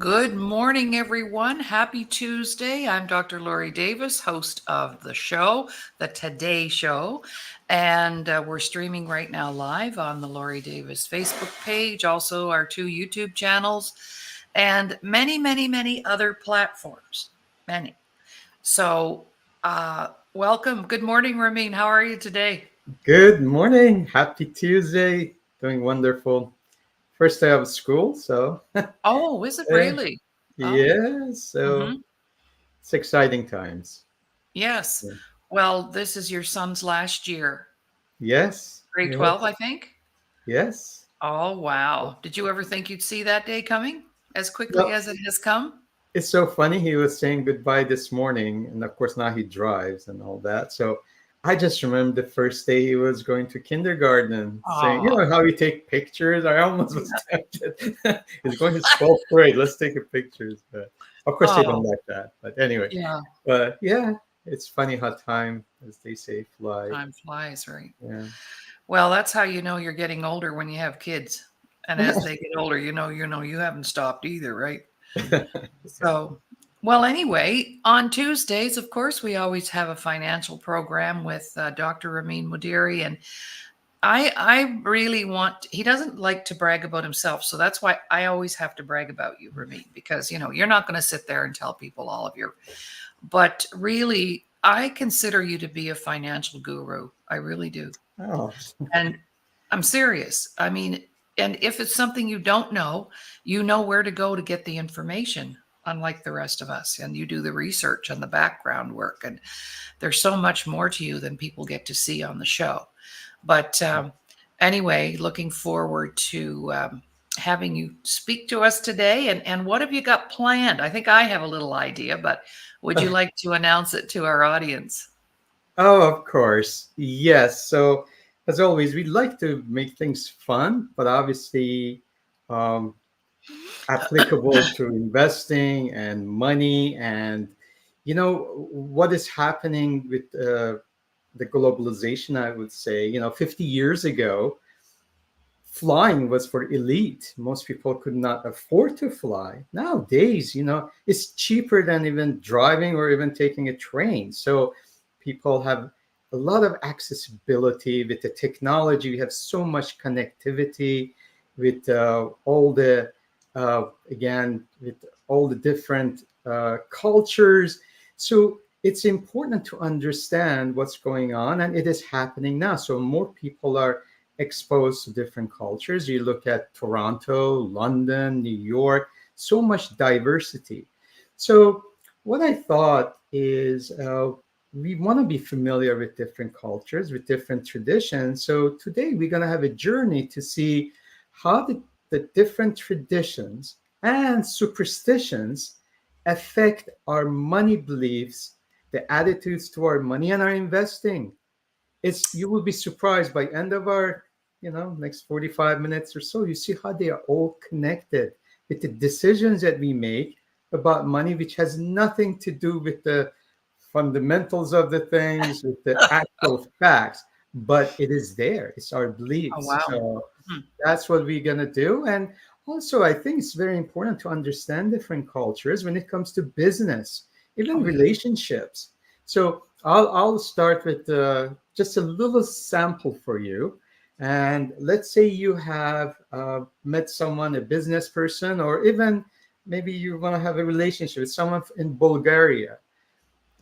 Good morning, everyone. Happy Tuesday. I'm Dr. Lori Davis, host of the show, the Today Show. And we're streaming right now live on the Lori Davis Facebook page, also our two YouTube channels, and many, many, many other platforms. Many. So, welcome. Good morning, Ramin. How are you today? Good morning. Happy Tuesday. Doing wonderful. First day of school, so Oh, is it yeah, really? Oh, yeah. So mm-hmm. it's exciting times. Yes. Yeah. Well, this is your son's last year. Yes, Grade 12, yes, I think. yes. Oh, wow. Did you ever think you'd see that day coming as quickly Well, as it has come? it's so funny. He was saying goodbye this morning, and of course now he drives and all that. So I just remember the first day he was going to kindergarten, saying, Oh, how we take pictures. I almost was yeah. tempted. He's going to 12th grade. Let's take a pictures. But of course they don't Oh, like that. But anyway, yeah. but yeah, it's funny how time, as they say, fly. Time flies, right? Yeah. Well, that's how you know you're getting older when you have kids. And as they get older, you know, you haven't stopped either, right? So, well, anyway, on Tuesdays, of course, we always have a financial program with Dr. Ramin Modiri, and I really want. He doesn't like to brag about himself, so that's why I always have to brag about you, Ramin, because you're not going to sit there and tell people all of your. But really, I consider you to be a financial guru. I really do, Oh, and I'm serious. I mean, and if it's something you don't know, you know where to go to get the information. Unlike the rest of us, and you do the research and the background work, and there's so much more to you than people get to see on the show. But anyway, looking forward to having you speak to us today. And what have you got planned? I think I have a little idea, but would you like to announce it to our audience? oh, of course. Yes. So, as always, we'd like to make things fun, but obviously um, applicable to investing and money and what is happening with the globalization. I would say 50 years ago flying was for elite. Most people could not afford to fly. Nowadays, it's cheaper than even driving or even taking a train. So people have a lot of accessibility with the technology. We have so much connectivity with all the, again, with all the different cultures. So it's important to understand what's going on, and it is happening now. So more people are exposed to different cultures. You look at Toronto, London, New York, so much diversity. So, what I thought is we want to be familiar with different cultures, with different traditions. So, today we're going to have a journey to see how the different traditions and superstitions affect our money beliefs, the attitudes to our money and our investing. It's You will be surprised by end of our next 45 minutes or so. You see how they are all connected with the decisions that we make about money, which has nothing to do with the fundamentals of the things, with the actual facts, but it is there. It's our Oh, beliefs. wow. So Mhm. that's what we're going to do. And also, I think it's very important to understand different cultures when it comes to business, even Oh, yeah. relationships. So I'll start with just a little sample for you. And let's say you have met someone, a business person, or even maybe you want to have a relationship with someone in Bulgaria,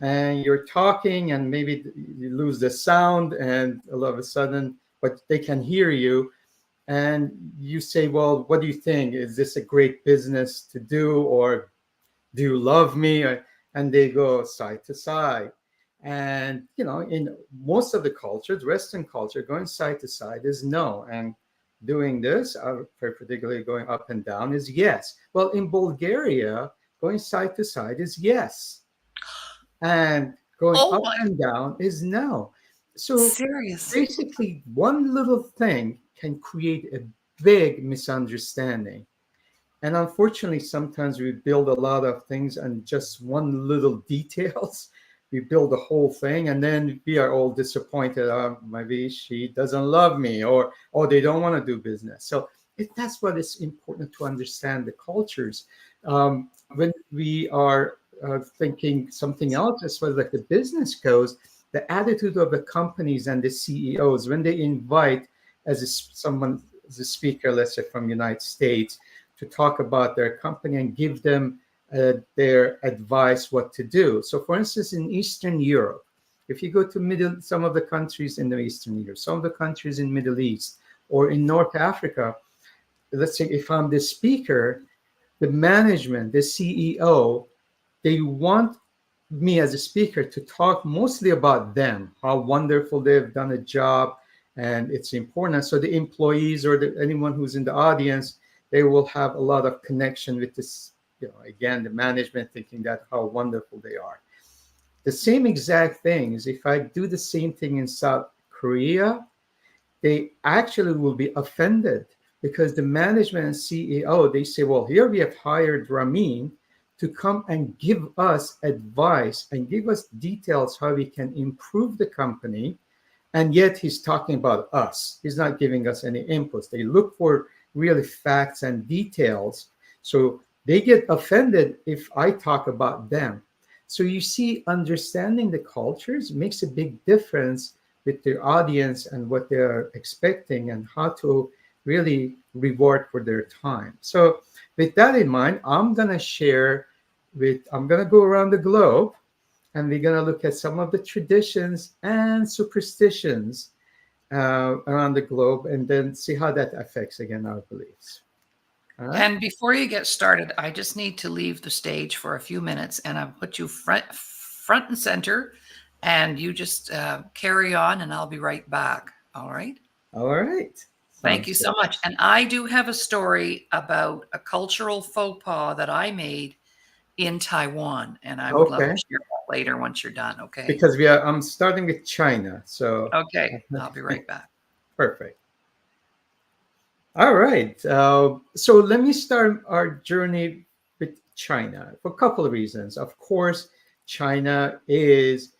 and you're talking and maybe you lose the sound and all of a sudden but they can hear you, and you say, well, what do you think, is this a great business to do, or do you love me? And they go side to side. And in most of the cultures, Western culture, going side to side is no, and doing this, particularly going up and down, is yes. Well, in Bulgaria, going side to side is yes, and going Oh, up my. and down is no. So Serious. basically, one little thing can create a big misunderstanding. And unfortunately, sometimes we build a lot of things on just one little details. We build the whole thing, and then we are all disappointed. Maybe she doesn't love me, or oh, they don't want to do business. So that's what is important to understand the cultures. When we are thinking something else as far as like the business goes, the attitude of the companies and the CEOs when they invite someone as a speaker, let's say from United States, to talk about their company and give them their advice what to do. So, for instance, in Eastern Europe, if you go to some of the countries in the Eastern Europe, some of the countries in Middle East, or in North Africa, let's say if I'm the speaker, the management, the CEO, they want me as a speaker to talk mostly about them, how wonderful they've done a job, and it's important. So the employees or anyone who's in the audience, they will have a lot of connection with this. Again, the management thinking that how wonderful they are. The same exact things. If I do the same thing in South Korea, they actually will be offended because the management and CEO, they say, well, here we have hired Ramin to come and give us advice and give us details how we can improve the company. And yet he's talking about us. He's not giving us any inputs. They look for really facts and details. So they get offended if I talk about them. So you see, understanding the cultures makes a big difference with their audience and what they're expecting and how to really reward for their time. So with that in mind, I'm going to go around the globe and we're going to look at some of the traditions and superstitions around the globe and then see how that affects again our beliefs. All right. And before you get started, I just need to leave the stage for a few minutes, and I'll put you front and center, and you just carry on, and I'll be right back. All right. All right. Thank Sounds you good. so much. And I do have a story about a cultural faux pas that I made in Taiwan, and I would love to Okay. share that later once you're done. Okay. Because I'm starting with China. So Okay. I'll be right back. perfect. All right. So let me start our journey with China for a couple of reasons. Of course, China is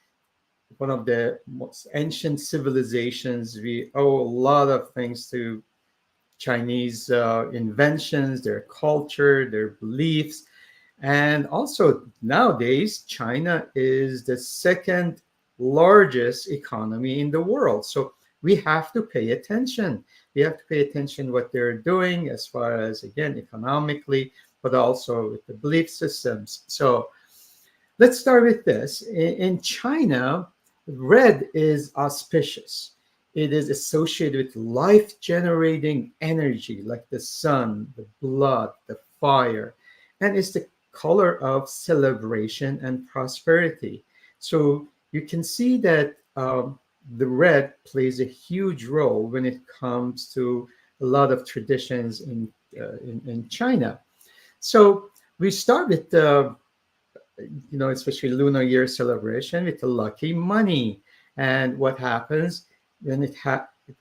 one of the most ancient civilizations. We owe a lot of things to Chinese inventions, their culture, their beliefs. And also nowadays, China is the second largest economy in the world. So we have to pay attention. We have to pay attention what they're doing as far as, again, economically, but also with the belief systems. So let's start with this. In China, red is auspicious. It is associated with life generating energy like the sun, the blood, the fire, and it's the color of celebration and prosperity. So you can see that the red plays a huge role when it comes to a lot of traditions in China. So we start with especially Lunar Year celebration with the lucky money. And what happens when it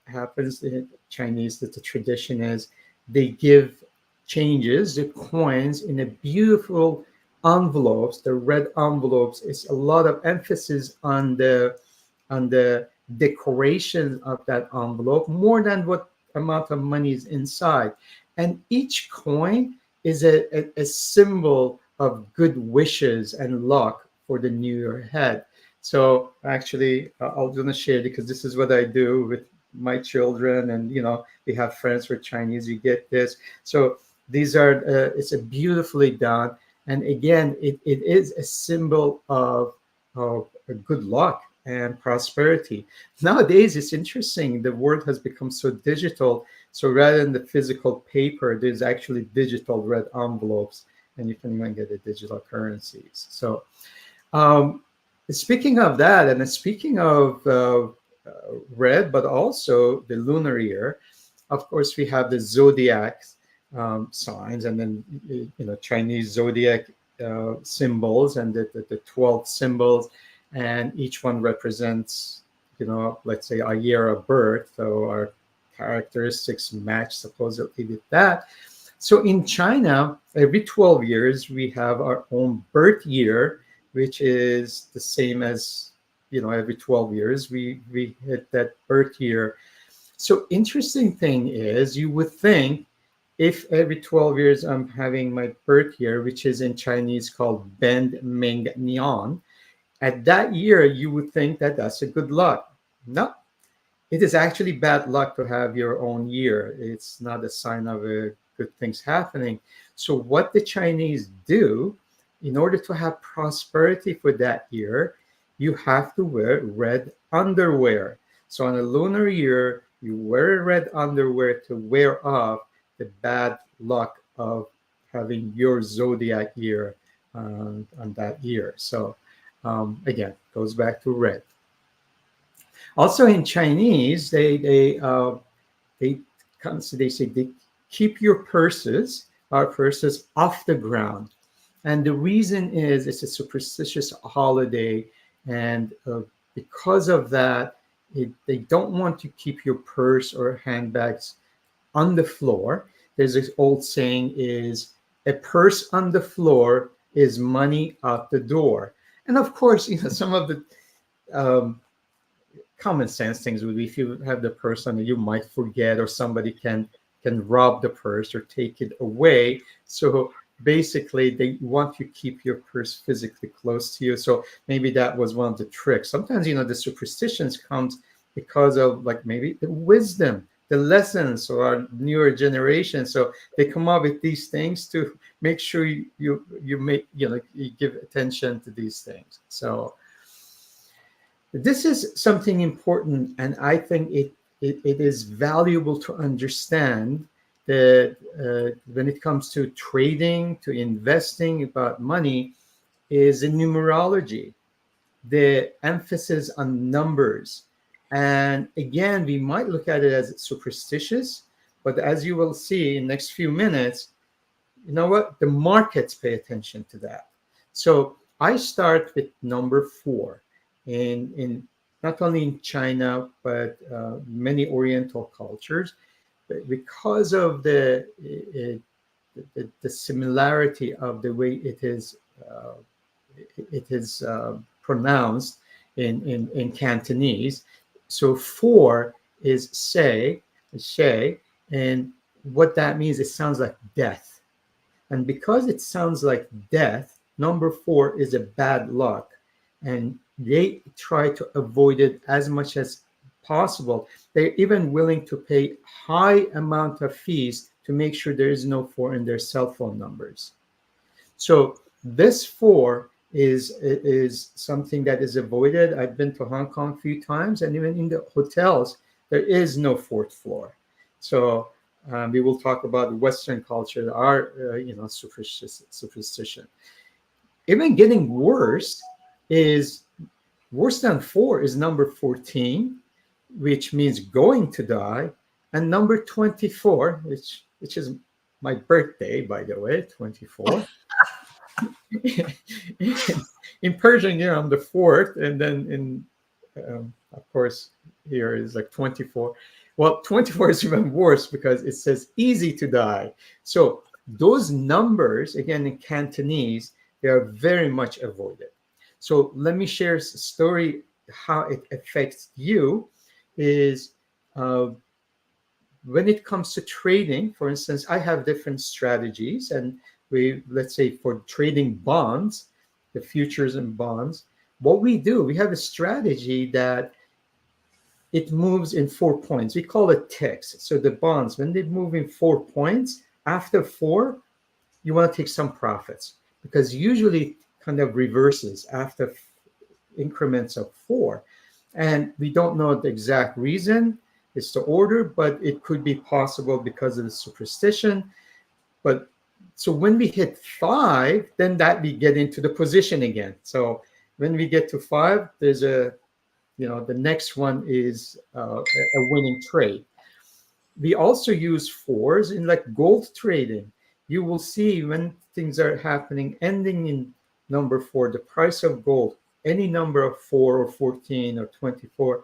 happens in Chinese, that the tradition is they give changes, the coins in a beautiful envelopes. The red envelopes is a lot of emphasis on the decoration of that envelope more than what amount of money is inside. And each coin is a symbol of good wishes and luck for the new year ahead. So actually, I'll gonna share because this is what I do with my children, and we have friends who are Chinese. You get this. So these are it's a beautifully done, and again, it is a symbol of good luck and prosperity. Nowadays, it's interesting. The world has become so digital. So rather than the physical paper, there's actually digital red envelopes, and you can even get the digital currencies. So, um, speaking of that, and speaking of red, but also the lunar year, of course, we have the zodiac signs, and then Chinese zodiac symbols, and the 12 symbols, and each one represents, let's say a year of birth. So our characteristics match supposedly with that. So in China, every 12 years, we have our own birth year, which is the same as, every 12 years, we hit that birth year. So interesting thing is you would think if every 12 years I'm having my birth year, which is in Chinese called Ben Ming Nian, at that year you would think that that's a good luck. No, it is actually bad luck to have your own year. It's not a sign of good things happening. So, what the Chinese do, in order to have prosperity for that year, you have to wear red underwear. So, on a lunar year, you wear red underwear to wear off the bad luck of having your zodiac year on that year. So, again, goes back to red. Also in Chinese, they they say they keep your purses, our purses, off the ground, and the reason is it's a superstitious holiday, and because of that, they don't want to keep your purse or handbags on the floor. There's this old saying: is a purse on the floor is money out the door. And of course, some of the um, common sense things would be if you have the purse on you might forget or somebody can rob the purse or take it away. So basically they want to keep your purse physically close to you. So maybe that was one of the tricks. Sometimes the superstitions comes because of like maybe the wisdom, the lessons or our newer generation. So they come up with these things to make sure you make you give attention to these things. So this is something important, and I think it is valuable to understand that when it comes to trading, to investing about money, is in numerology, the emphasis on numbers. And again, we might look at it as superstitious, but as you will see in the next few minutes, you know what? The markets pay attention to that. So I start with number 4 in not only in China but many Oriental cultures, because of the similarity of the way it is pronounced in Cantonese. So 4 is say, and what that means, it sounds like death. And because it sounds like death, number 4 is a bad luck. And they try to avoid it as much as possible. They're even willing to pay high amount of fees to make sure there is no 4 in their cell phone numbers. So this 4 is something that is avoided. I've been to Hong Kong a few times, and even in the hotels, there is no 4th floor. So we will talk about Western culture, our superstition. Even getting worse is worse than 4 is number 14, which means going to die, and number 24, which is my birthday, by the way, 24. In Persian, I'm the 4th, and then in of course here is like 24. Well, 24 is even worse because it says easy to die. So those numbers, again in Cantonese, they are very much avoided. So let me share a story how it affects you. Is when it comes to trading, for instance, I have different strategies, and let's say for trading bonds, the futures and bonds, what we do, we have a strategy that it moves in 4 points. We call it ticks. So the bonds, when they move in 4 points, after 4, you want to take some profits, because usually it kind of reverses after increments of 4. And we don't know the exact reason. It's the order, but it could be possible because of the superstition. But so when we hit 5, then that we get into the position again. So when we get to 5, there's the next one is a winning trade. We also use 4s in like gold trading. You will see when things are happening ending in number 4, the price of gold, any number of 4 or 14 or 24,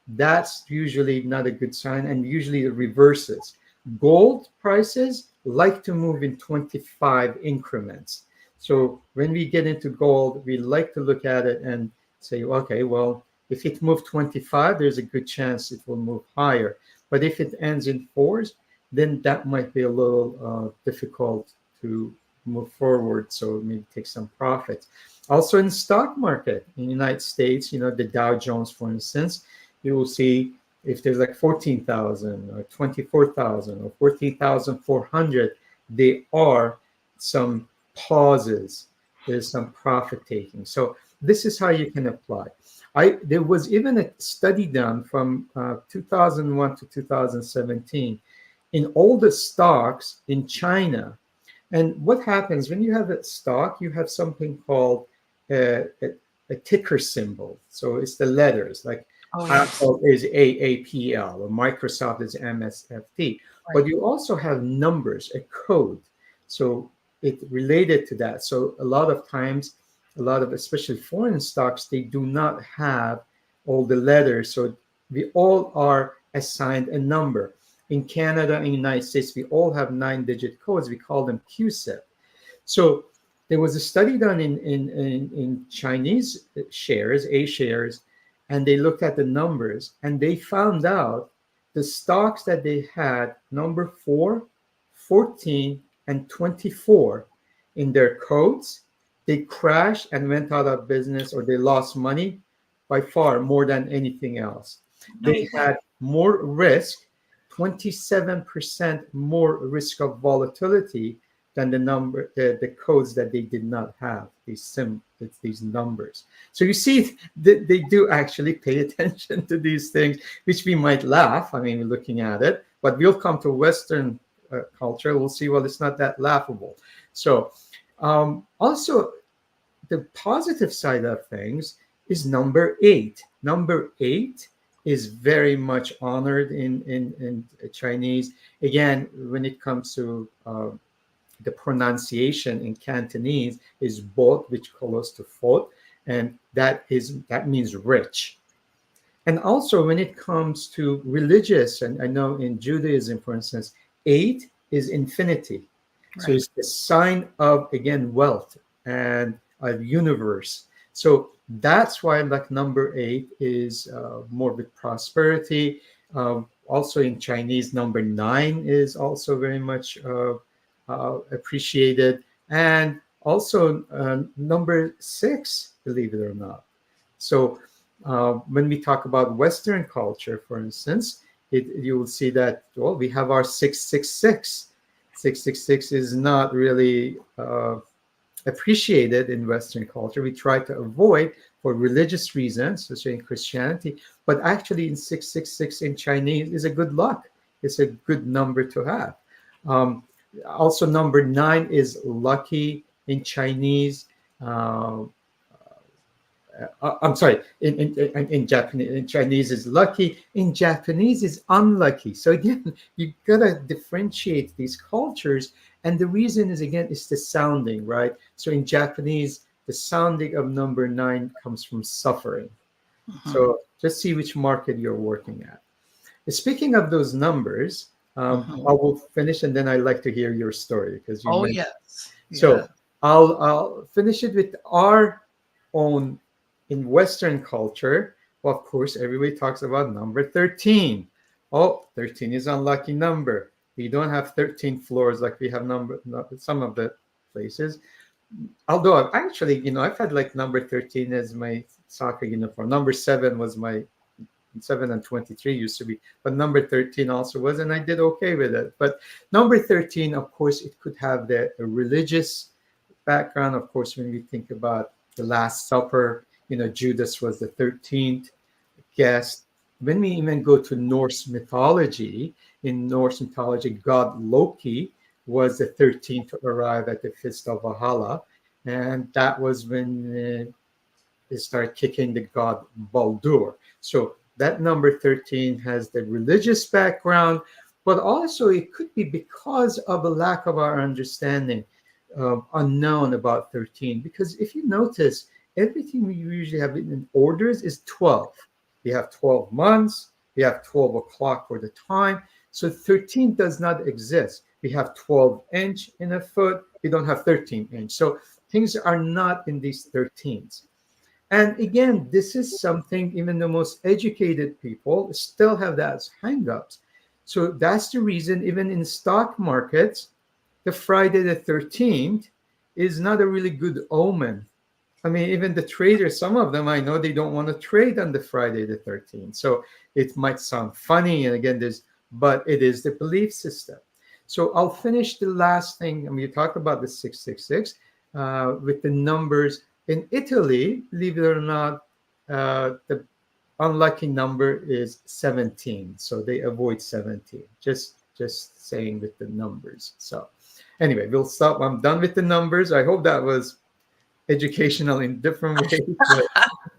that's usually not a good sign, and usually it reverses. Gold prices like to move in 25 increments. So when we get into gold, we like to look at it and say, okay, well, if it moved 25, there's a good chance it will move higher. But if it ends in 4s, then that might be a little difficult to move forward. So maybe take some profits. Also in the stock market in the United States, the Dow Jones, for instance, you will see if there's like 14,000 or 24,000 or 14,400, there are some pauses. There's some profit taking. So this is how you can apply. There was even a study done from 2001 to 2017 in all the stocks in China. And what happens when you have a stock, you have something called a ticker symbol. So it's the letters, like Oh, yes. Apple is AAPL or Microsoft is MSFT. Right. But you also have numbers, a code. So it related to that. So a lot of times, a lot of especially foreign stocks, they do not have all the letters. So we all are assigned a number. In Canada and United States, we all have 9-digit codes. We call them QSIP. So there was a study done in Chinese shares, A shares, and they looked at the numbers and they found out the stocks that they had number 4, 14, and 24 in their codes, they crashed and went out of business or they lost money by far more than anything else. No They way. had more risk, 27% more risk of volatility than the codes that they did not have, these numbers. So you see, they do actually pay attention to these things, which we might laugh. I mean, we're looking at it, but we'll come to Western culture. We'll see, well, it's not that laughable. So also, the positive side of things is number 8. Number 8 is very much honored in Chinese. Again, when it comes to the pronunciation in Cantonese is bot, which close to fort, and that means rich. And also when it comes to religious, and I know in Judaism, for instance, 8 is infinity. So Right. it's the sign of, again, wealth and a universe. So that's why like number 8 is more with prosperity. Also in Chinese, number 9 is also very much appreciated. And also number 6, believe it or not. So when we talk about Western culture, for instance, you will see that, well, we have our 666. 666 is not really appreciated in Western culture. We try to avoid for religious reasons, especially in Christianity. But actually, in 666 in Chinese is a good luck. It's a good number to have. Um, Also, number 9 is lucky in Chinese. Uh, I'm sorry, in Japanese, in Chinese is lucky, in Japanese is unlucky. So again, you gotta differentiate these cultures, and the reason is again is the sounding, right? So in Japanese, the sounding of number 9 comes from suffering. Hmm. So just see which market you're working at. Speaking of those numbers, Hmm. I will finish, and then I'd like to hear your story because you Oh, mentioned. yes. Yeah. So I'll finish it with our own in Western culture. Well, of course, everybody talks about number 13. Oh, 13 is unlucky number. We don't have 13 floors like we have some of the places. Although I've actually, I've had like number 13 as my soccer uniform. Number 7 was my 7 and 23 used to be, but number 13 also was, and I did okay with it. But number 13, of course, it could have the religious background. Of course, when we think about the Last Supper, Judas was the 13th guest. When we even go to Norse mythology, in Norse mythology, god Loki was the 13th to arrive at the Feast of Valhalla. And that was when they start kicking the god Baldur. So that number 13 has the religious background, but also it could be because of a lack of our understanding, unknown about 13. Because if you notice, everything we usually have in orders is 12. We have 12 months, we have 12 o'clock for the time. So 13 does not exist. We have 12-inch in a foot, we don't have 13-inch. So things are not in these 13s. And again, this is something even the most educated people still have that as hangups. So that's the reason, even in stock markets, the Friday the 13th is not a really good omen. I mean, even the traders, some of them I know they don't want to trade on the Friday the 13th. So it might sound funny. And again, but it is the belief system. So I'll finish the last thing. I mean, you talked about the 666 with the numbers. In Italy, believe it or not, the unlucky number is 17. So they avoid 17. Just saying with the numbers. So anyway, we'll stop. I'm done with the numbers. I hope that was educational in different ways.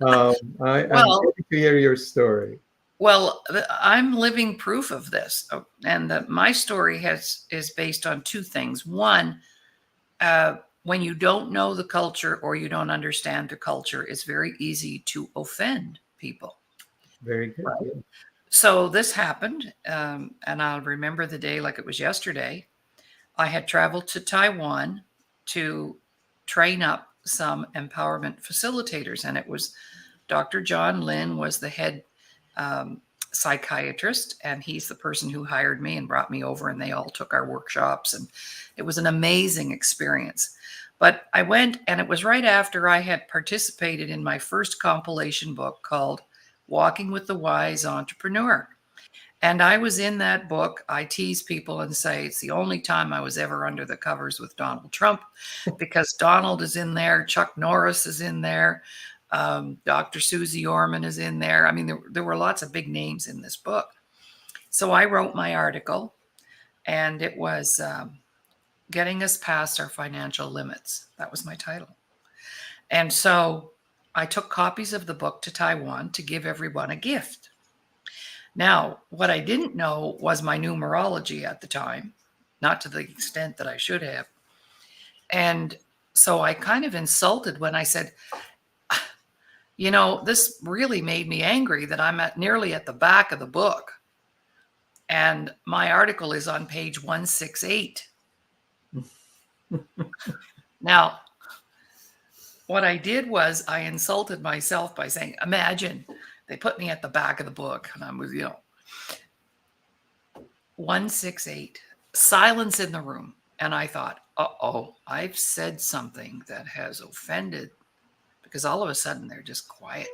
But I'm Well, ready to hear your story. well, I'm living proof of this, and my story is based on two things. One, when you don't know the culture or you don't understand the culture, it's very easy to offend people. Very good. Right. Yeah. So this happened, and I'll remember the day like it was yesterday. I had traveled to Taiwan to train up some empowerment facilitators, and it was Dr. John Lin was the head um, psychiatrist, and he's the person who hired me and brought me over, and they all took our workshops, and it was an amazing experience. But I went, and it was right after I had participated in my first compilation book called Walking with the Wise Entrepreneur. And I was in that book. I tease people and say it's the only time I was ever under the covers with Donald Trump, because Donald is in there, Chuck Norris is in there, Dr. Susie Orman is in there. I mean, there were lots of big names in this book. So I wrote my article, and it was Getting Us Past Our Financial Limits. That was my title. And so I took copies of the book to Taiwan to give everyone a gift. Now, what I didn't know was my numerology at the time, not to the extent that I should have. And so I kind of insulted when I said, this really made me angry that I'm nearly at the back of the book. And my article is on page 168. Now, what I did was I insulted myself by saying, imagine they put me at the back of the book, and I was, 168, silence in the room. And I thought, uh-oh, I've said something that has offended, because all of a sudden they're just quiet.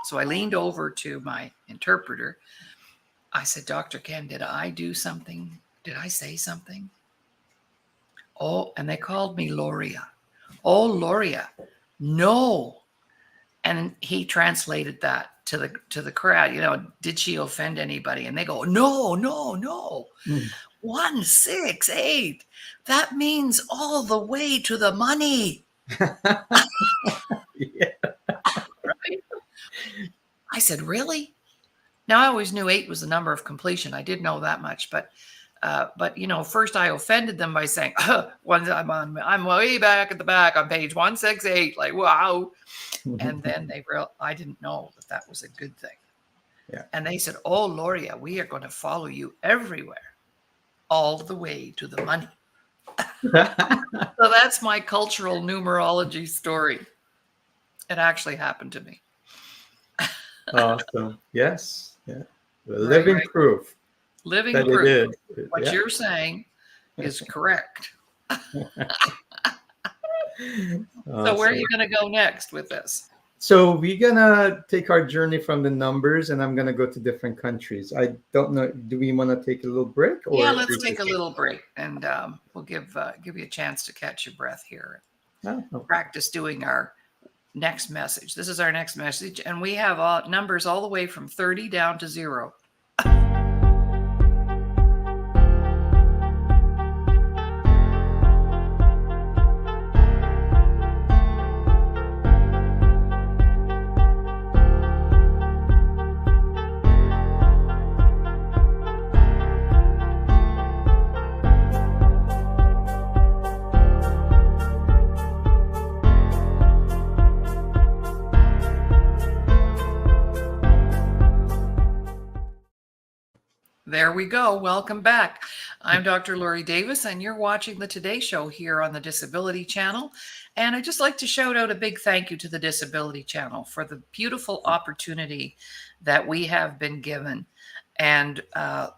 So I leaned over to my interpreter. I said, Dr. Ken, did I do something? Did I say something? Oh, and they called me Loria. Oh, Loria, no. And he translated that to the crowd, did she offend anybody? And they go, no, no, no. 168. That means all the way to the money. Yeah. Right? I said, really? Now, I always knew 8 was the number of completion. I did know that much, but first I offended them by saying, I'm way back at the back on page 168, like, wow. And then I didn't know that was a good thing. Yeah. And they said, oh, Loria, we are going to follow you everywhere, all the way to the money. So that's my cultural numerology story. It actually happened to me. Awesome. Yes. Yeah. Living proof. Living that proof. It is. What you're saying is correct. Awesome. So where are you going to go next with this? So we're gonna take our journey from the numbers, and I'm gonna go to different countries. I don't know. Do we want to take a little break? Or yeah, let's take a little break, and we'll give you a chance to catch your breath here. Practice doing our next message. This is our next message, and we have numbers all the way from 30 down to 0. There we go. Welcome back. I'm Dr. Lori Davis, and you're watching the Today Show here on the Disability Channel. And I'd just like to shout out a big thank you to the Disability Channel for the beautiful opportunity that we have been given. and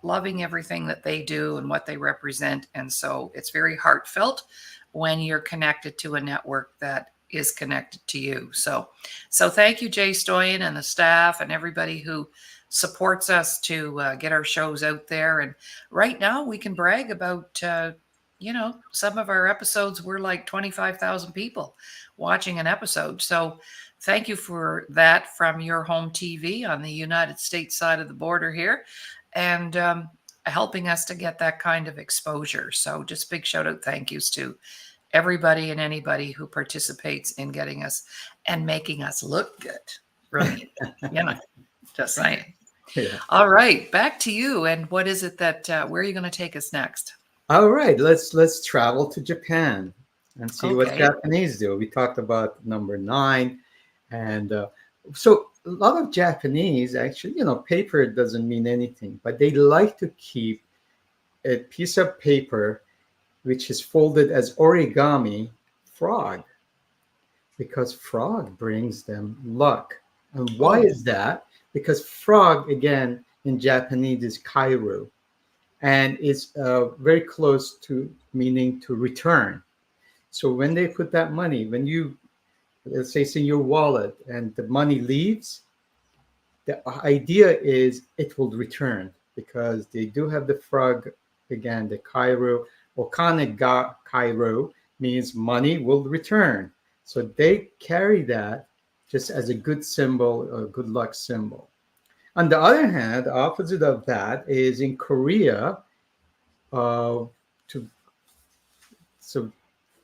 loving everything that they do and what they represent. And so it's very heartfelt when you're connected to a network that is connected to you. So thank you, Jay Stoyan and the staff and everybody who supports us to get our shows out there. And right now we can brag about, some of our episodes were like 25,000 people watching an episode. So thank you for that from your home TV on the United States side of the border here, and helping us to get that kind of exposure. So just big shout out thank yous to everybody and anybody who participates in getting us and making us look good. Ramin, just saying. Yeah. All right, back to you. And what is it that where are you going to take us next? All right, let's travel to Japan and see what Okay. Japanese do. We talked about number 9, and so a lot of Japanese actually, paper doesn't mean anything, but they like to keep a piece of paper which is folded as origami frog, because frog brings them luck. And why Oh, is that? Because frog again in Japanese is kairu, and it's very close to meaning to return. So when they put that money, when you, let's say it's in your wallet and the money leaves, the idea is it will return, because they do have the frog again, the kairu. Okane ga kairu means money will return. So they carry that just as a good symbol, a good luck symbol. On the other hand, the opposite of that is in Korea, to so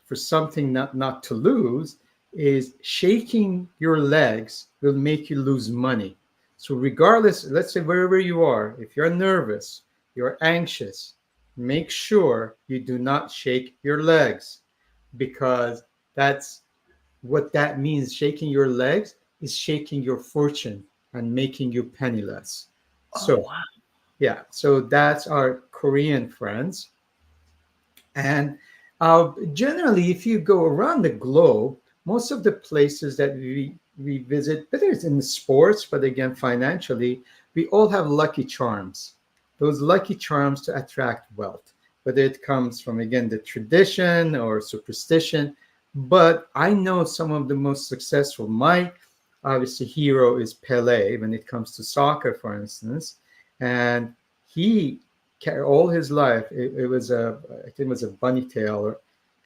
for something not to lose, is shaking your legs will make you lose money. So regardless, let's say wherever you are, if you're nervous, you're anxious, make sure you do not shake your legs, because that's what that means. Shaking your legs is shaking your fortune and making you penniless. oh, So wow. yeah, so that's our Korean friends. And generally, if you go around the globe, most of the places that we visit, whether it's in sports, but again, financially, we all have lucky charms. Those lucky charms to attract wealth, whether it comes from, again, the tradition or superstition. But I know some of the most successful. My obviously hero is Pele when it comes to soccer, for instance. And he all his life, it was I think it was a bunny tail, or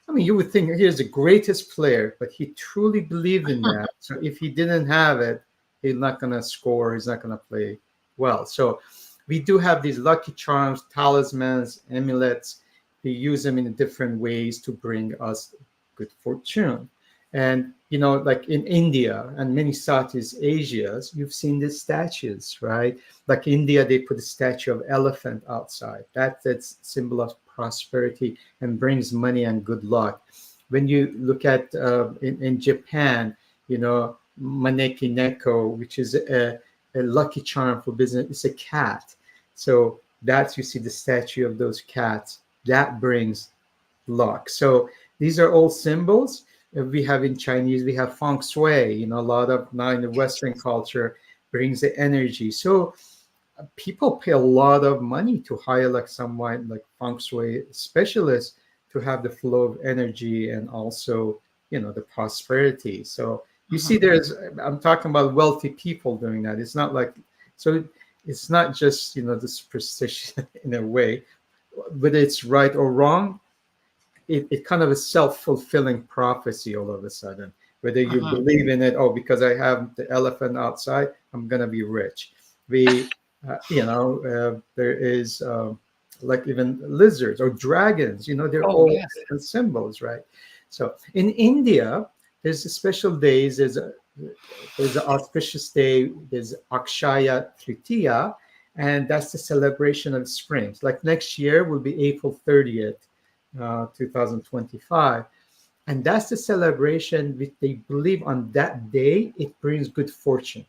I mean, you would think he is the greatest player, but he truly believed in that. So if he didn't have it, he's not going to score, he's not going to play well. So we do have these lucky charms, talismans, amulets. We use them in different ways to bring us good fortune. And like in India and many Southeast Asias, you've seen these statues, right? Like India, they put a statue of elephant outside. That's symbol of prosperity and brings money and good luck. When you look at in Japan, maneki neko, which is a lucky charm for business, it's a cat. So that's, you see the statue of those cats, that brings luck. So these are all symbols. We have in Chinese, we have feng shui, a lot of now in the Western culture brings the energy. So people pay a lot of money to hire like someone like feng shui specialist to have the flow of energy and also, the prosperity. So you see, Mhm. I'm talking about wealthy people doing that. It's not like, so it's not just, the superstition in a way, whether it's right or wrong. It kind of a self-fulfilling prophecy all of a sudden, whether you Mhm. believe in it. Oh, because I have the elephant outside, I'm gonna be rich. We there is like even lizards or dragons, they're Oh, all yes. different symbols, right? So in India, there's a special days. There's an auspicious day. There's Akshaya Tritiya, and that's the celebration of springs. Like next year will be April 30th, 2025. And that's the celebration which they believe on that day, it brings good fortune.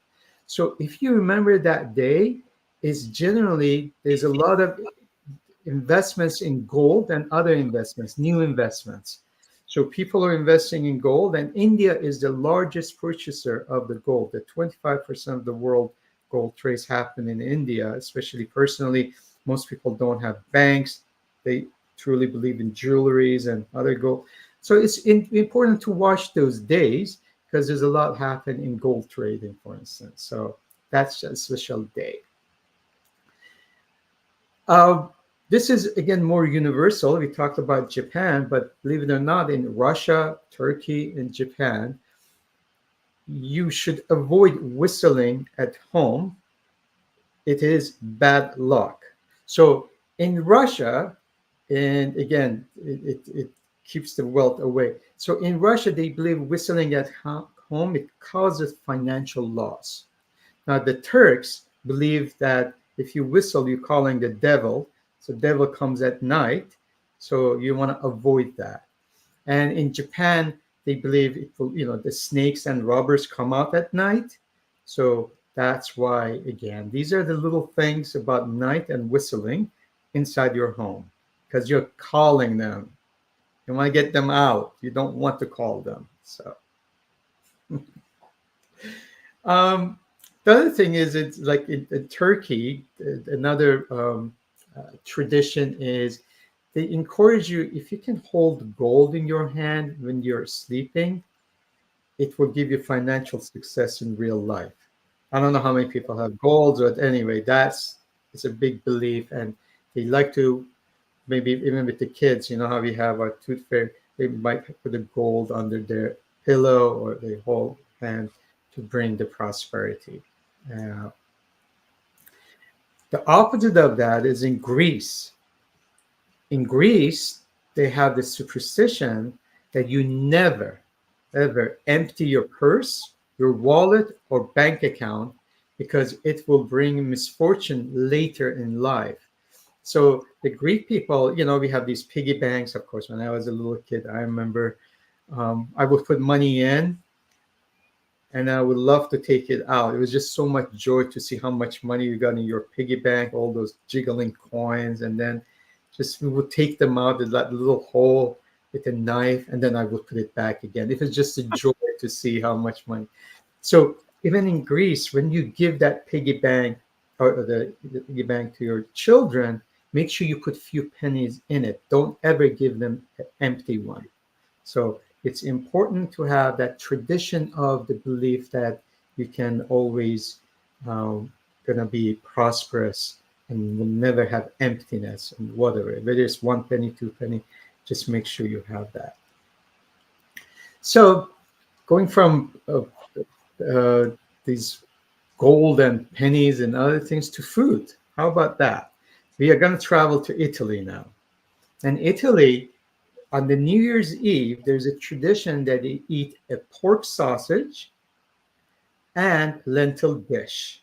So if you remember that day, is generally there's a lot of investments in gold and other investments, new investments. So people are investing in gold, and India is the largest purchaser of the gold. The 25% of the world gold trace happen in India, especially personally. Most people don't have banks. They truly believe in jewelries and other gold. So it's important to watch those days because there's a lot happen in gold trading, for instance. So that's a special day. Uh, this is again more universal. We talked about Japan, but believe it or not, in Russia, Turkey, and Japan, you should avoid whistling at home. It is bad luck. So in Russia, and again, it keeps the wealth away. So in Russia, they believe whistling at home it causes financial loss. Now the Turks believe that if you whistle, you're calling the devil. So devil comes at night. So you want to avoid that. And in Japan, they believe it will, the snakes and robbers come out at night. So that's why, again, these are the little things about night and whistling inside your home because you're calling them. You want to get them out. You don't want to call them. So um, the other thing is, it's like in Turkey, another tradition is they encourage you if you can hold gold in your hand when you're sleeping, it will give you financial success in real life. I don't know how many people have gold, but anyway, that's it's a big belief, and they like to maybe even with the kids. You know how we have our tooth fairy, they might put a gold under their pillow or they hold hand to bring the prosperity. Uh, the opposite of that is in Greece. In Greece, they have this superstition that you never, ever empty your purse, your wallet, or bank account because it will bring misfortune later in life. So the Greek people, we have these piggy banks. Of course, when I was a little kid, I remember I would put money in and I would love to take it out. It was just so much joy to see how much money you got in your piggy bank, all those jiggling coins, and then just we would take them out in that little hole with a knife, and then I would put it back again. It was just a joy to see how much money. So even in Greece, when you give that piggy bank or the piggy bank to your children, make sure you put few pennies in it. Don't ever give them an empty one. So it's important to have that tradition of the belief that you can always gonna be prosperous and will never have emptiness and whatever. Whether it's one penny, two penny, just make sure you have that. So going from these gold and pennies and other things to food, how about that? We are going to travel to Italy now. And Italy, on the New Year's Eve, there's a tradition that they eat a pork sausage and lentil dish.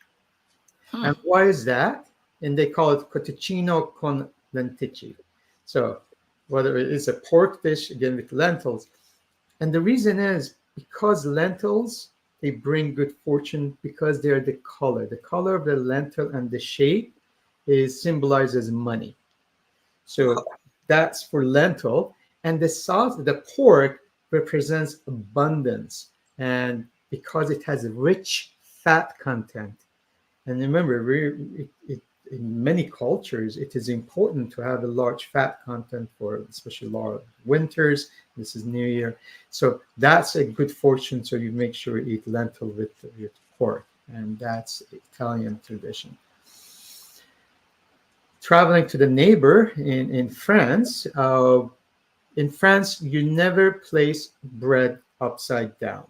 Hmm. And why is that? And they call it cotticino con lenticci. So whether it is a pork dish, again with lentils. And the reason is because lentils, they bring good fortune because they're the color. The color of the lentil and the shape is symbolizes money. So that's for lentil. And the sauce, the pork represents abundance. And because it has a rich fat content. And remember, in many cultures, it is important to have a large fat content for especially large winters. This is New Year. So that's a good fortune. So you make sure you eat lentil with pork. And that's Italian tradition. Traveling to the neighbor in France, you never place bread upside down.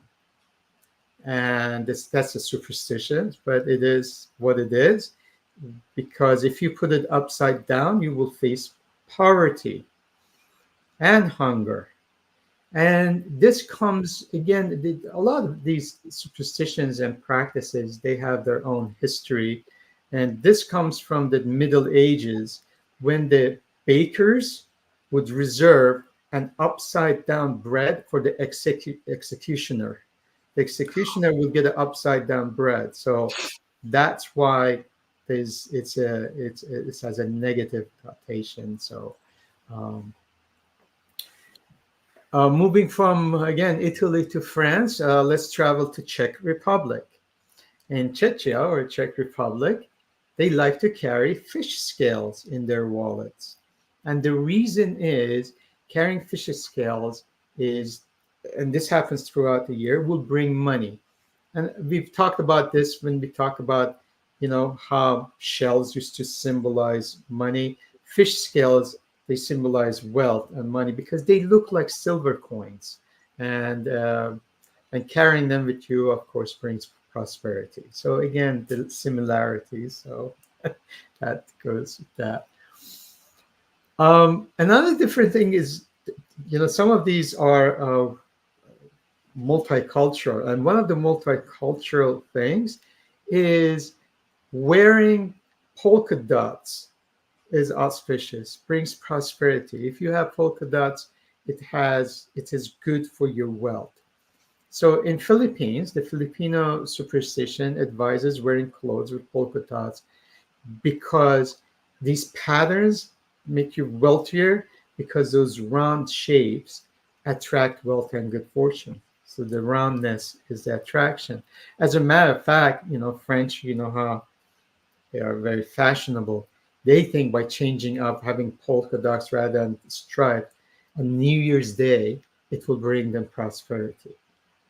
And that's a superstition, but it is what it is. Because if you put it upside down, you will face poverty and hunger. And this comes again, a lot of these superstitions and practices, they have their own history. And this comes from the Middle Ages when the bakers would reserve an upside down bread for the executioner. The executioner would get an upside down bread. So that's why it has a negative connotation. So um, moving from again Italy to France, let's travel to Czech Republic. In Czechia or Czech Republic, they like to carry fish scales in their wallets. And the reason is carrying fish scales is, and this happens throughout the year, will bring money. And we've talked about this when we talk about, how shells used to symbolize money. Fish scales, they symbolize wealth and money because they look like silver coins. And carrying them with you, of course, brings prosperity. So again, the similarities. So that goes with that. Another different thing is, some of these are multicultural, and one of the multicultural things is wearing polka dots is auspicious, brings prosperity. If you have polka dots, it is good for your wealth. So in Philippines, the Filipino superstition advises wearing clothes with polka dots because these patterns make you wealthier because those round shapes attract wealth and good fortune. So the roundness is the attraction. As a matter of fact, French, how they are very fashionable. They think by changing up, having polka dots rather than striped on New Year's Day, it will bring them prosperity.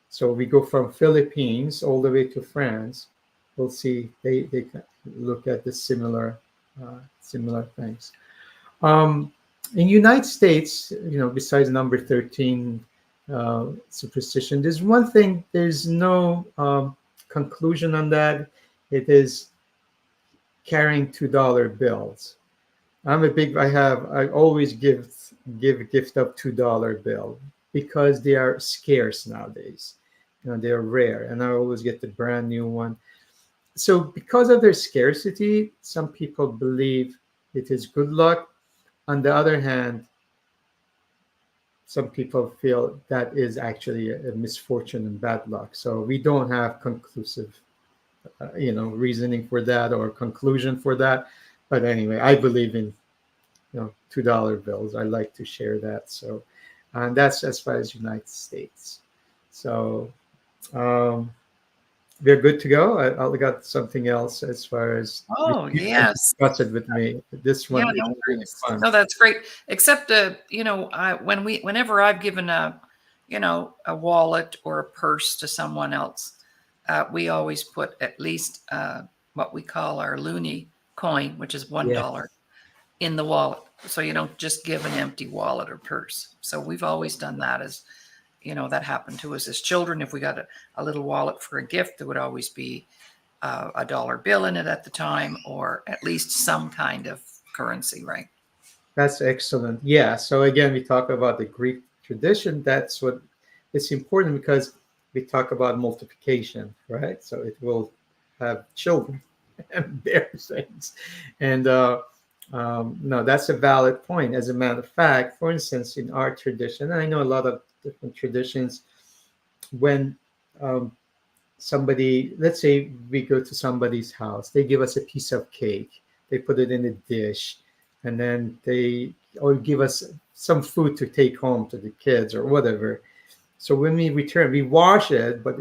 So we go from Philippines all the way to France. We'll see they can look at the similar things. Um, in United States, besides number 13 superstition, there's one thing. There's no conclusion on that. It is carrying $2 bills. I always give a gift of $2 bill because they are scarce nowadays. They're rare, and I always get the brand new one. So because of their scarcity, some people believe it is good luck. On the other hand, some people feel that is actually a misfortune and bad luck. So we don't have conclusive, reasoning for that or conclusion for that. But anyway, I believe in $2 bills. I like to share that. So, and that's as far as United States. So um, we're good to go. I got something else as far as Oh, you can yes. discuss it with me. This Yeah, one is no really worries. fun. No, that's great. Except, whenever I've given a wallet or a purse to someone else, we always put at least what we call our loonie coin, which is $1, Yes, in the wallet. So you don't just give an empty wallet or purse. So we've always done that that happened to us as children. If we got a little wallet for a gift, there would always be a dollar bill in it at the time, or at least some kind of currency, right? that's excellent. Yeah. So again, we talk about the Greek tradition. That's what it's important because we talk about multiplication, right? So it will have children and bear things. And no, that's a valid point. As a matter of fact, for instance, in our tradition, and I know a lot of different traditions, when um, somebody, let's say we go to somebody's house, they give us a piece of cake, they put it in a dish, and then they or give us some food to take home to the kids or whatever. So when we return, we wash it, but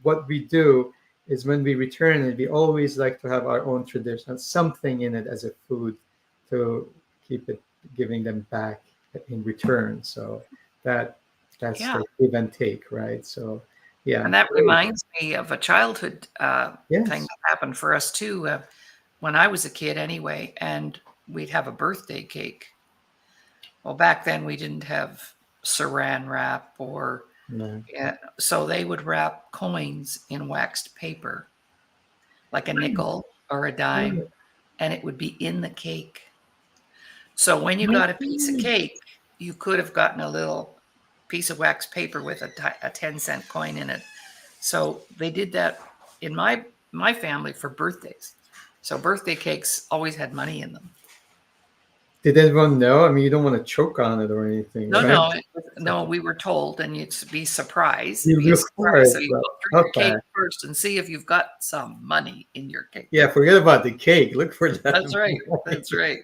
what we do is when we return it, we always like to have our own tradition, something in it as a food to keep it giving them back in return. So that that's Yeah. the give and take, right? So yeah, And that great. reminds me of a childhood thing Yes. that happened for us too, when I was a kid anyway, and we'd have a birthday cake. Well, back then we didn't have saran wrap or, No. yeah, so they would wrap coins in waxed paper, like a nickel or a dime, and it would be in the cake. So when you got a piece of cake, you could have gotten a little piece of wax paper with a 10-cent coin in it. So they did that in my family for birthdays. So birthday cakes always had money in them. Did everyone know? I mean, you don't want to choke on it or anything, No, right? no, no. We were told, and you'd be surprised. It'd You be a look for surprise. it, So you but look through your okay. cake first and see if you've got some money in your cake. Yeah, forget about the cake. Look for that. That's right. That's right.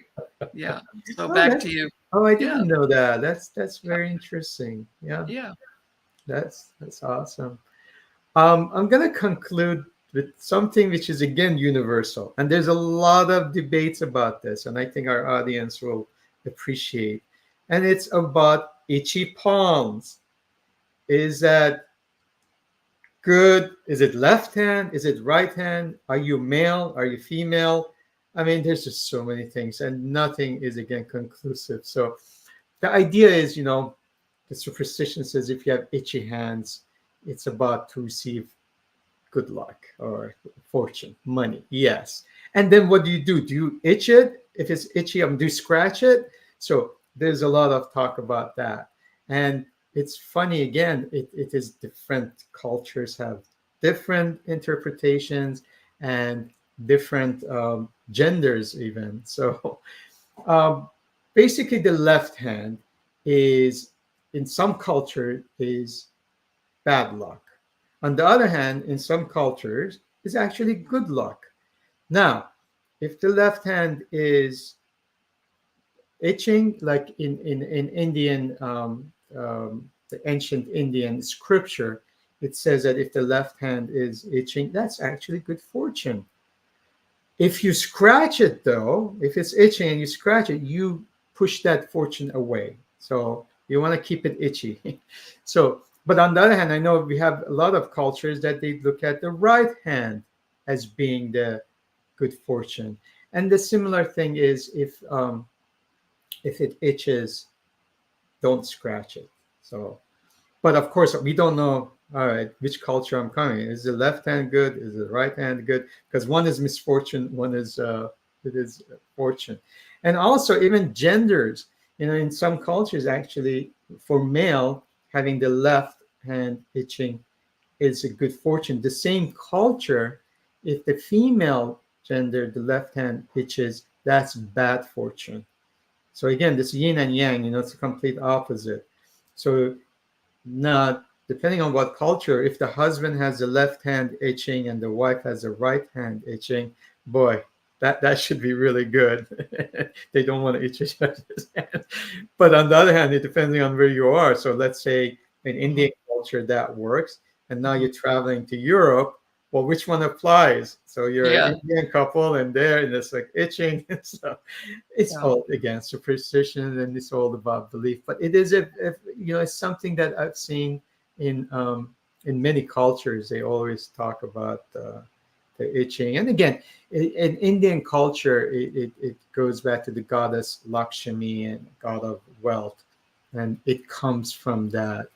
Yeah. So Oh, back to you. I Yeah. didn't know that. That's very interesting. Yeah, Yeah. that's awesome. I'm gonna conclude. with something which is again universal. And there's a lot of debates about this, and I think our audience will appreciate. And it's about itchy palms. Is that good? Is it left hand? Is it right hand? Are you male? Are you female? I mean, there's just so many things, and nothing is again conclusive. So the idea is, the superstition says if you have itchy hands, it's about to receive good luck or fortune, money. Yes. And then what do you do? Do you itch it? If it's itchy, do you scratch it? So there's a lot of talk about that. And it's funny again, it is different cultures have different interpretations and different genders even. So um, basically the left hand is in some culture is bad luck. On the other hand, in some cultures, is actually good luck. Now, if the left hand is itching, like in Indian, the ancient Indian scripture, it says that if the left hand is itching, that's actually good fortune. If you scratch it, though, if it's itching and you scratch it, you push that fortune away. So you want to keep it itchy. So, but on the other hand, I know we have a lot of cultures that they look at the right hand as being the good fortune. And the similar thing is if it itches, don't scratch it. So, but of course, we don't know. All right, which culture I'm coming? Is the left hand good? Is the right hand good? Because one is misfortune, one is it is fortune, and also even genders. In some cultures, actually, for male, having the left hand itching is a good fortune. The same culture, if the female gender, the left hand itches, that's bad fortune. So again, this yin and yang, it's a complete opposite. So not depending on what culture, if the husband has the left hand itching and the wife has the right hand itching, boy, that should be really good. They don't want to itch each other's hand. But on the other hand, it depending on where you are. So let's say in Indian culture that works, and now you're traveling to Europe. Well, which one applies? So you're Yeah. an Indian couple, and there, and it's like itching. So it's Yeah. all again superstition, and it's all about belief. But it is it's something that I've seen in many cultures. They always talk about the itching, and again, in Indian culture, it goes back to the goddess Lakshmi and god of wealth, and it comes from that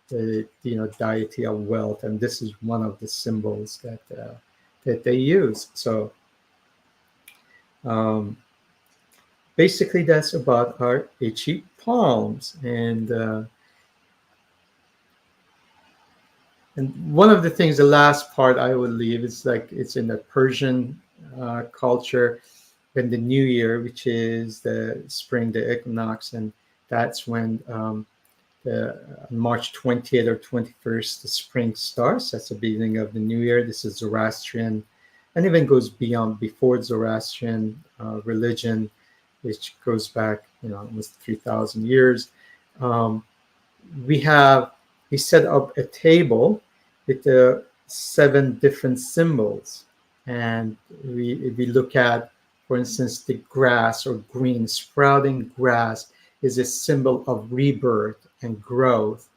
the deity of wealth, and this is one of the symbols that they use. So um, basically, that's about our itchy palms, and one of the things, the last part I would leave is like it's in the Persian culture, when the New Year, which is the spring, the equinox, and that's when March 20th or 21st, the spring starts. That's the beginning of the new year. This is Zoroastrian, and even goes beyond before Zoroastrian religion, which goes back, almost 3,000 years. Um, we have we set up a table with the 7 different symbols, and we look at, for instance, the grass or green sprouting grass is a symbol of rebirth and growth.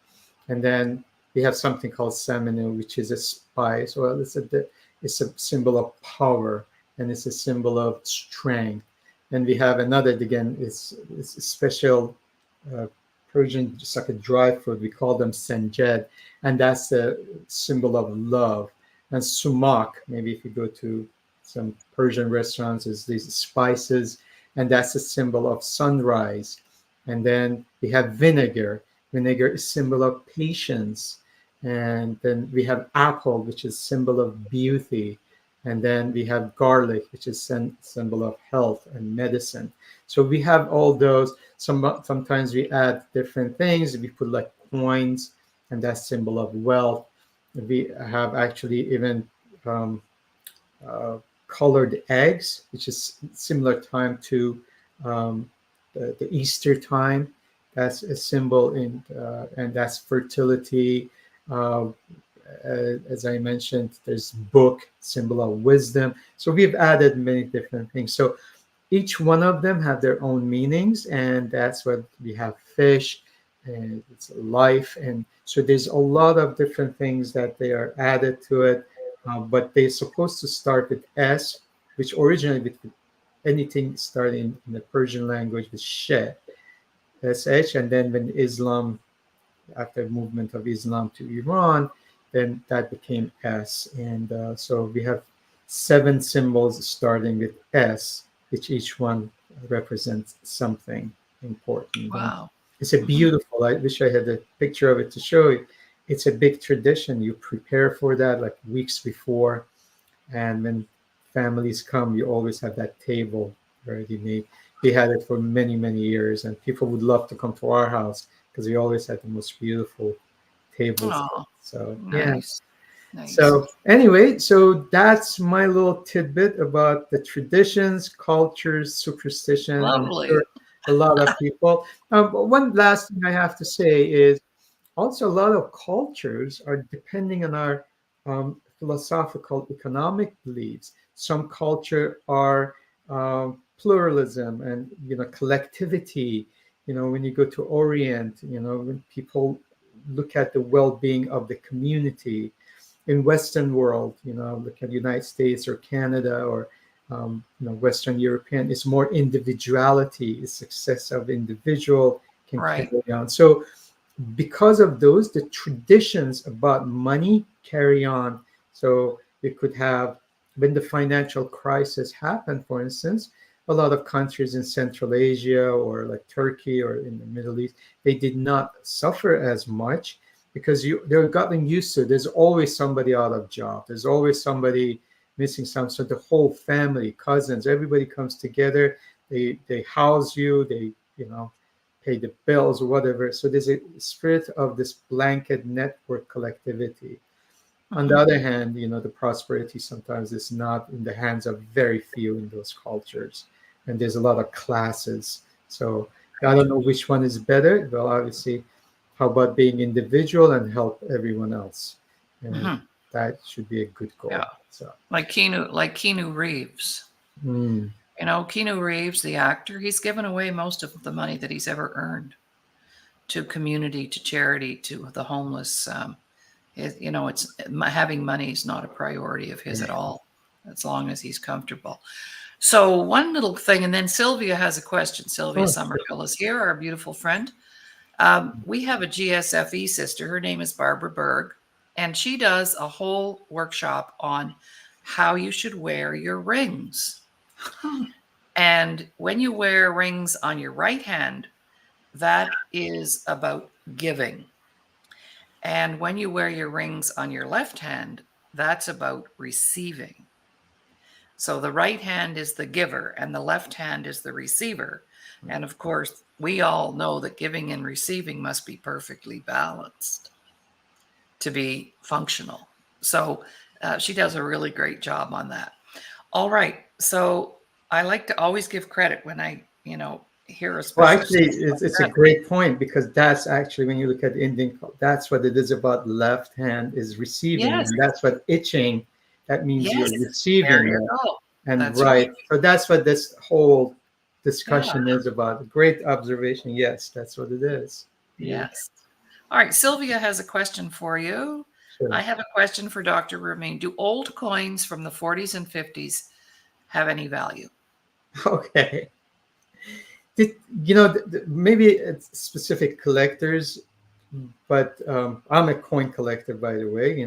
And then we have something called saminu, which is a spice. Well, it's a symbol of power, and it's a symbol of strength. And we have another, again, it's a special uh, Persian, just like a dry fruit. We call them senjed, and that's a symbol of love. And sumac, maybe if you go to some Persian restaurants, is these spices, and that's a symbol of sunrise. And then we have vinegar. Vinegar is symbol of patience. And then we have apple, which is symbol of beauty. And then we have garlic, which is symbol of health and medicine. So we have all those. Sometimes we add different things. We put like coins, and that's symbol of wealth. We have actually even um, uh, colored eggs, which is similar time to um, the Easter time. That's a symbol and that's fertility. Uh, as I mentioned, there's book, symbol of wisdom. So we've added many different things. So each one of them have their own meanings, and that's what we have. Fish, and it's life, and so there's a lot of different things that they are added to it. But they're supposed to start with S, which originally with anything starting in the Persian language with she, sh, and then when Islam, after movement of Islam to Iran, then that became S. And so we have seven symbols starting with S, which each one represents something important. And Wow. it's a Hmm. beautiful, I wish I had a picture of it to show you. It's a big tradition. You prepare for that like weeks before. And when families come, you always have that table already made. We had it for many, many years, and people would love to come to our house because we always had the most beautiful tables. Oh, So yeah. nice. Nice. So anyway, so that's my little tidbit about the traditions, cultures, superstition. I'm sure Lovely. a lot of people. One last thing I have to say is also a lot of cultures are depending on our philosophical economic beliefs. Some culture are pluralism and collectivity. When you go to Orient, when people look at the well-being of the community. In Western world, look at United States or Canada or Western European, it's more individuality. It's success of individual can Right. carry on. So because of those, the traditions about money carry on. So we could have, when the financial crisis happened, for instance, a lot of countries in Central Asia or like Turkey or in the Middle East, they did not suffer as much because they're gotten used to it. There's always somebody out of job. There's always somebody missing some. So the whole family, cousins, everybody comes together. They house you. They pay the bills or whatever. So there's a spirit of this blanket network collectivity. On the Hmm. other hand, the prosperity sometimes is not in the hands of very few in those cultures. And there's a lot of classes. So I Right. don't know which one is better. Well, obviously, how about being individual and help everyone else? And Hmm. that should be a good goal. Yeah. So, Like Keanu Reeves. mm, Keanu Reeves, the actor, he's given away most of the money that he's ever earned to community, to charity, to the homeless. It's having money is not a priority of his at all, as long as he's comfortable. So one little thing, and then Sylvia has a question. Sylvia oh, Somerville is here, our beautiful friend. We have a GSFE sister. Her name is Barbara Berg, and she does a whole workshop on how you should wear your rings. sure. And when you wear rings on your right hand, that is about giving. And when you wear your rings on your left hand, that's about receiving. So the right hand is the giver and the left hand is the receiver. And of course, we all know that giving and receiving must be perfectly balanced to be functional. So she does a really great job on that. All right. So I like to always give credit when I hear a Well, special actually, skill it's a like that. great point because that's actually when you look at Indian, that's what it is about. Left hand is receiving, Yes. and that's what itching. That means Yes. you're There receiving you it, go. and That's right. right. So that's what this whole Yeah. discussion is about. Great observation. Yes, that's what it is. Beautiful. Yes. All right. Sylvia has a question for you. I Sure. have a question for Dr. Ramin. Do old coins from the 40s and 50s have any value? Okay. Did, maybe it's specific collectors, but I'm a coin collector, by the way,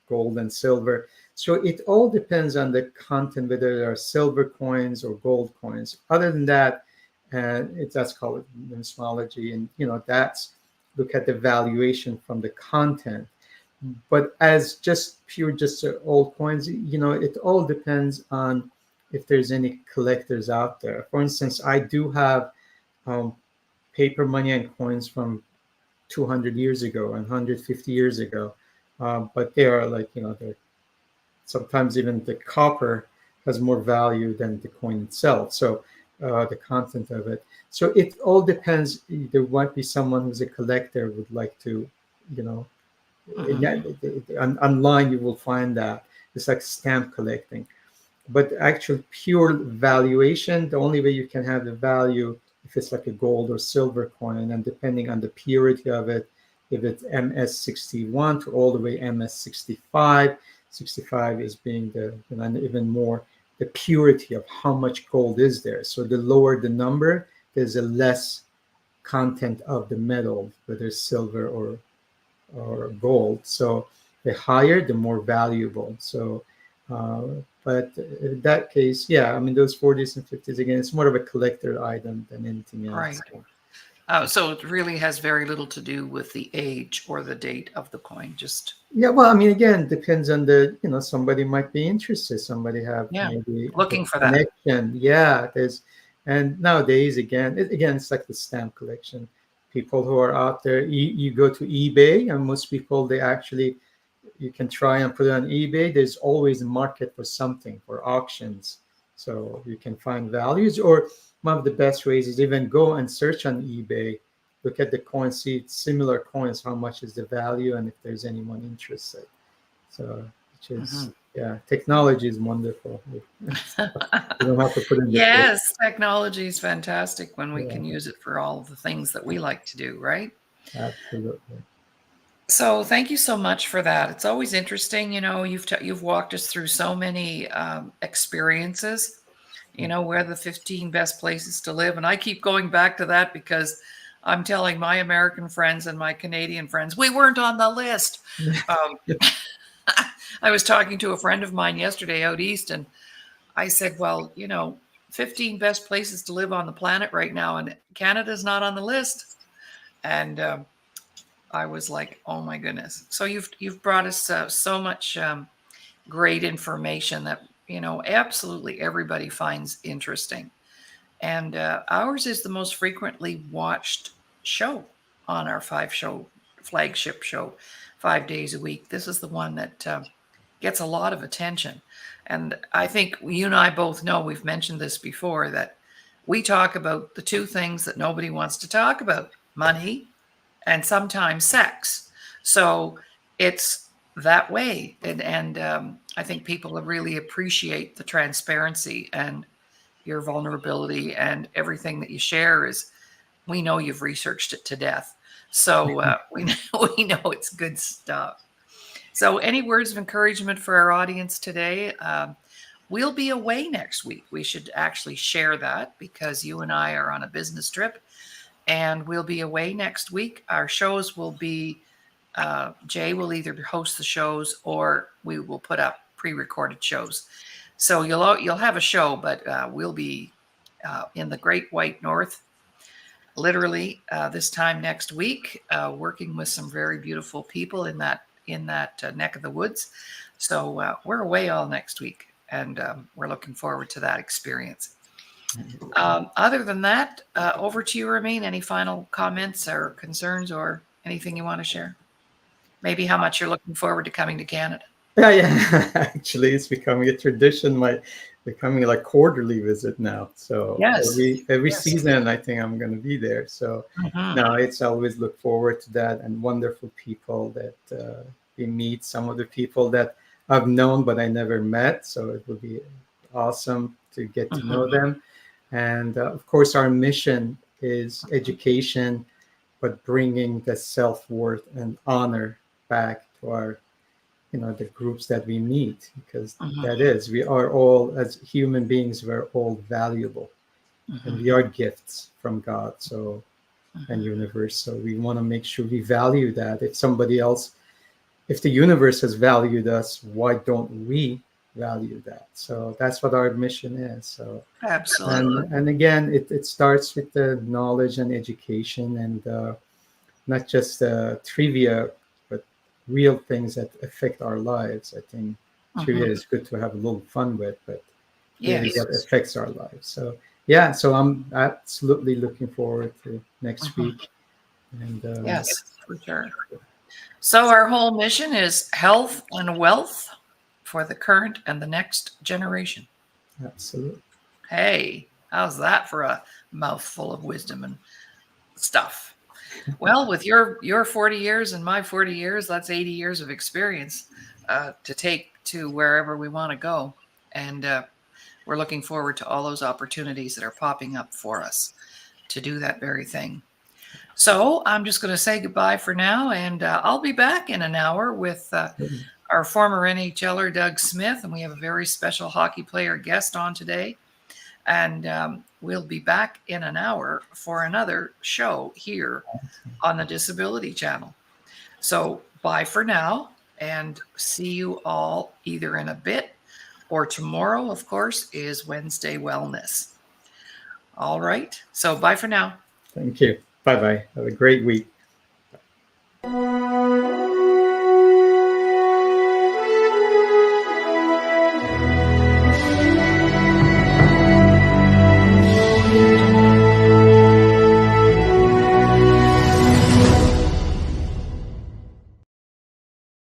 gold and silver. So it all depends on the content, whether there are silver coins or gold coins. Other than that, that's called numismology, and that's look at the valuation from the content. But as just old coins, it all depends on if there's any collectors out there. For instance, I do have um, paper money and coins from 200 years ago and 150 years ago. But they are like, they're sometimes even the copper has more value than the coin itself. So the content of it. So it all depends. There might be someone who's a collector would like to, you know, Mhm. Online you will find that it's like stamp collecting. But actual pure valuation, the only way you can have the value if it's like a gold or silver coin, and depending on the purity of it, if it's MS61 to all the way MS65, 65 is being the, and even more the purity of how much gold is there. So the lower the number, there's a less content of the metal, whether it's silver or gold. So the higher, the more valuable. So, uh, but in that case, yeah, I mean, those 40s and 50s, again, it's more of a collector item than anything Right. else. So, So it really has very little to do with the age or the date of the coin. Just yeah, well, I mean, again, depends on the, somebody might be interested. Somebody have yeah, maybe a looking for that. connection. Yeah, and nowadays, again, it's like the stamp collection. People who are out there, you go to eBay, and most people, they actually, you can try and put it on eBay. There's always a market for something, for auctions. So you can find values. Or one of the best ways is even go and search on eBay, look at the coins, see similar coins, how much is the value, and if there's anyone interested. So, which is, Mhm. yeah, technology is wonderful. You don't have to put in the paper. Yes, technology is fantastic when we Yeah, can use it for all of the things that we like to do, right? absolutely. So thank you so much for that. It's always interesting, you've walked us through so many experiences, where the 15 best places to live, and I keep going back to that because I'm telling my American friends and my Canadian friends we weren't on the list. Um, I was talking to a friend of mine yesterday out east, and I said, well, 15 best places to live on the planet right now, and Canada's not on the list. And I was like, oh my goodness. So you've brought us so much great information that absolutely everybody finds interesting. And ours is the most frequently watched show on our flagship show, 5 days a week. This is the one that gets a lot of attention. And I think you and I both know, we've mentioned this before, that we talk about the two things that nobody wants to talk about: money and sometimes sex. So it's that way. And I think people really appreciate the transparency and your vulnerability, and everything that you share is, we know you've researched it to death. So we know it's good stuff. So any words of encouragement for our audience today? We'll be away next week. We should actually share that because you and I are on a business trip, and we'll be away next week. Our shows will be, Jay will either host the shows or we will put up pre-recorded shows. So you'll have a show, but we'll be in the Great White North, literally this time next week, working with some very beautiful people in that neck of the woods. So we're away all next week, and we're looking forward to that experience. Other than that, over to you, Ramin. Any final comments or concerns or anything you want to share? Maybe how much you're looking forward to coming to Canada. Yeah, yeah. Actually, it's becoming a tradition. My becoming like quarterly visit now. So Yes. every Yes. season, I think I'm going to be there. So Mhm. now it's always look forward to that, and wonderful people that we meet. Some of the people that I've known but I never met. So it will be awesome to get to know Mhm. them. And of course, our mission is education, but bringing the self worth and honor back to our, the groups that we meet, because Mhm. that is, we are all, as human beings, we're all valuable, and Mhm. we are gifts from God, so, and Mhm. universe. So we want to make sure we value that. If somebody else, if the universe has valued us, why don't we value that? So that's what our mission is. So, Absolutely. and again, it starts with the knowledge and education, and not just trivia, but real things that affect our lives. I think trivia Mhm. is good to have a little fun with, but really Yes. what affects our lives. So yeah, so I'm absolutely looking forward to next Mhm. week. And Yes, for sure. So our whole mission is health and wealth for the current and the next generation. absolutely. Hey, how's that for a mouthful of wisdom and stuff? Well, with your 40 years and my 40 years, that's 80 years of experience to take to wherever we want to go. And we're looking forward to all those opportunities that are popping up for us to do that very thing. So I'm just going to say goodbye for now, and I'll be back in an hour with our former NHLer, Doug Smith, and we have a very special hockey player guest on today. And we'll be back in an hour for another show here on the Disability Channel. So bye for now, and see you all either in a bit or tomorrow, of course, is Wednesday Wellness. All right. So bye for now. Thank you. Bye bye. Have a great week.